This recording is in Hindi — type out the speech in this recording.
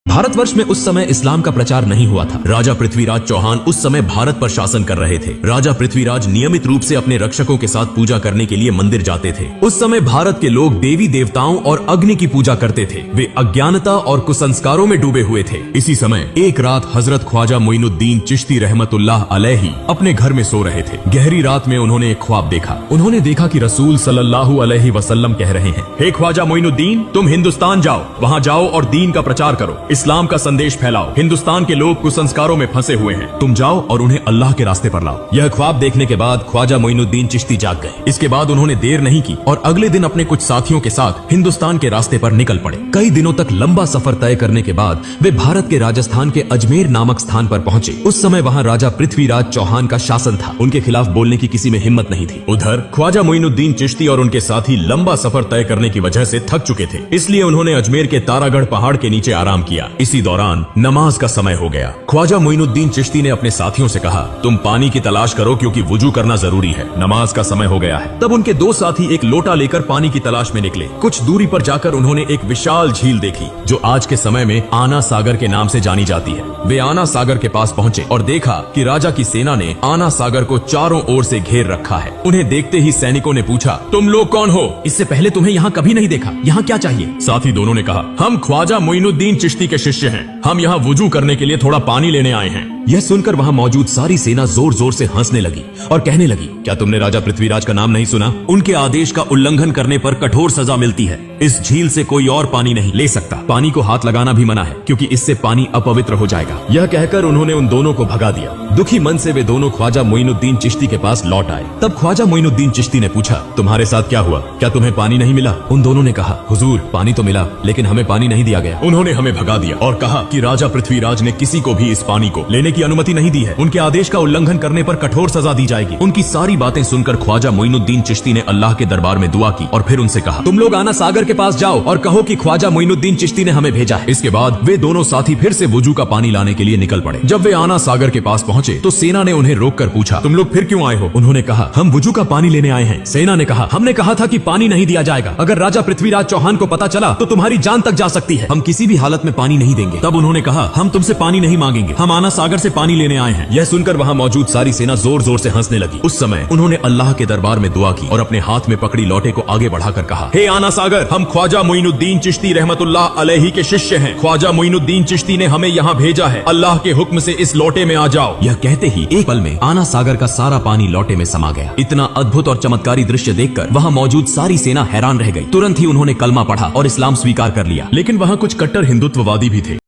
भारतवर्ष में उस समय इस्लाम का प्रचार नहीं हुआ था। राजा पृथ्वीराज चौहान उस समय भारत पर शासन कर रहे थे। राजा पृथ्वीराज नियमित रूप से अपने रक्षकों के साथ पूजा करने के लिए मंदिर जाते थे। उस समय भारत के लोग देवी देवताओं और अग्नि की पूजा करते थे। वे अज्ञानता और कुसंस्कारों में डूबे हुए थे। इसी समय एक रात हजरत ख्वाजा मोइनुद्दीन चिश्ती रहमतुल्लाह अलैहि अपने घर में सो रहे थे। गहरी रात में उन्होंने एक ख्वाब देखा। उन्होंने देखा कि रसूल सल्लल्लाहु अलैहि वसल्लम कह रहे हैं, हे ख्वाजा मोइनुद्दीन, तुम हिंदुस्तान जाओ, वहाँ जाओ और दीन का प्रचार करो, इस्लाम का संदेश फैलाओ। हिंदुस्तान के लोग कुसंस्कारों में फंसे हुए हैं, तुम जाओ और उन्हें अल्लाह के रास्ते पर लाओ। यह ख्वाब देखने के बाद ख्वाजा मोइनुद्दीन चिश्ती जाग गए। इसके बाद उन्होंने देर नहीं की और अगले दिन अपने कुछ साथियों के साथ हिंदुस्तान के रास्ते पर निकल पड़े। कई दिनों तक लंबा सफर तय करने के बाद वे भारत के राजस्थान के अजमेर नामक स्थान पर पहुंचे। उस समय वहां राजा पृथ्वीराज चौहान का शासन था। उनके खिलाफ बोलने की किसी में हिम्मत नहीं थी। उधर ख्वाजा मोइनुद्दीन चिश्ती और उनके साथी लंबा सफर तय करने की वजह से थक चुके थे, इसलिए उन्होंने अजमेर के तारागढ़ पहाड़ के नीचे आराम किया। इसी दौरान नमाज का समय हो गया। ख्वाजा मोइनुद्दीन चिश्ती ने अपने साथियों से कहा, तुम पानी की तलाश करो क्योंकि वुजू करना जरूरी है, नमाज का समय हो गया है। तब उनके दो साथी एक लोटा लेकर पानी की तलाश में निकले। कुछ दूरी पर जाकर उन्होंने एक विशाल झील देखी जो आज के समय में आना सागर के नाम से जानी जाती है। वे आना सागर के पास पहुंचे और देखा कि राजा की सेना ने आना सागर को चारों ओर से घेर रखा है। उन्हें देखते ही सैनिकों ने पूछा, तुम लोग कौन हो? इससे पहले तुम्हें यहाँ कभी नहीं देखा, यहाँ क्या चाहिए? साथी दोनों ने कहा, हम ख्वाजा मोइनुद्दीन चिश्ती के शिष्य हैं, हम यहाँ वुजू करने के लिए थोड़ा पानी लेने आए हैं। यह सुनकर वहाँ मौजूद सारी सेना जोर जोर से हंसने लगी और कहने लगी, क्या तुमने राजा पृथ्वीराज का नाम नहीं सुना? उनके आदेश का उल्लंघन करने पर कठोर सजा मिलती है। इस झील से कोई और पानी नहीं ले सकता। पानी को हाथ लगाना भी मना है क्योंकि इससे पानी अपवित्र हो जाएगा। यह कहकर उन्होंने उन दोनों को भगा दिया। दुखी मन से वे दोनों ख्वाजा मोइनुद्दीन चिश्ती के पास लौट आए। तब ख्वाजा मोइनुद्दीन चिश्ती ने पूछा, तुम्हारे साथ क्या हुआ? क्या तुम्हें पानी नहीं मिला? उन दोनों ने कहा, हुजूर, पानी तो मिला लेकिन हमें पानी नहीं दिया गया। उन्होंने हमें भगा दिया और कहा कि राजा पृथ्वीराज ने किसी को भी इस पानी को लेने की अनुमति नहीं दी है। उनके आदेश का उल्लंघन करने पर कठोर सजा दी जाएगी। उनकी सारी बातें सुनकर ख्वाजा मोइनुद्दीन चिश्ती ने अल्लाह के दरबार में दुआ की और फिर उनसे कहा, तुम लोग आना सागर के पास जाओ और कहो कि ख्वाजा मोइनुद्दीन चिश्ती ने हमें भेजा है। इसके बाद वे दोनों साथी फिर से वुजू का पानी लाने के लिए निकल पड़े। जब वे आना सागर के पास पहुंचे तो सेना ने उन्हें रोककर पूछा, तुम लोग फिर क्यों आए हो? उन्होंने कहा, हम वुजू का पानी लेने आए हैं। सेना ने कहा, हमने कहा था कि पानी नहीं दिया जाएगा। अगर राजा पृथ्वीराज चौहान को पता चला तो तुम्हारी जान तक जा सकती है। हम किसी भी हालत में पानी नहीं देंगे। तब उन्होंने कहा, हम तुमसे पानी नहीं मांगेंगे, हम आना सागर से पानी लेने आए हैं। यह सुनकर वहाँ मौजूद सारी सेना जोर जोर से हंसने लगी। उस समय उन्होंने अल्लाह के दरबार में दुआ की और अपने हाथ में पकड़ी लोटे को आगे बढ़ाकर कहा, हे आना सागर, हम ख्वाजा मोइनुद्दीन चिश्ती रहमतुल्लाह अलैहि के शिष्य हैं। ख्वाजा मोइनुद्दीन चिश्ती ने हमें यहाँ भेजा है। अल्लाह के हुक्म से इस लोटे में आ जाओ। यह कहते ही एक पल में आना सागर का सारा पानी लोटे में समा गया। इतना अद्भुत और चमत्कारी दृश्य देखकर वहाँ मौजूद सारी सेना हैरान रह गई। तुरंत ही उन्होंने कलमा पढ़ा और इस्लाम स्वीकार कर लिया। लेकिन वहाँ कुछ कट्टर हिंदुत्ववादी भी थे।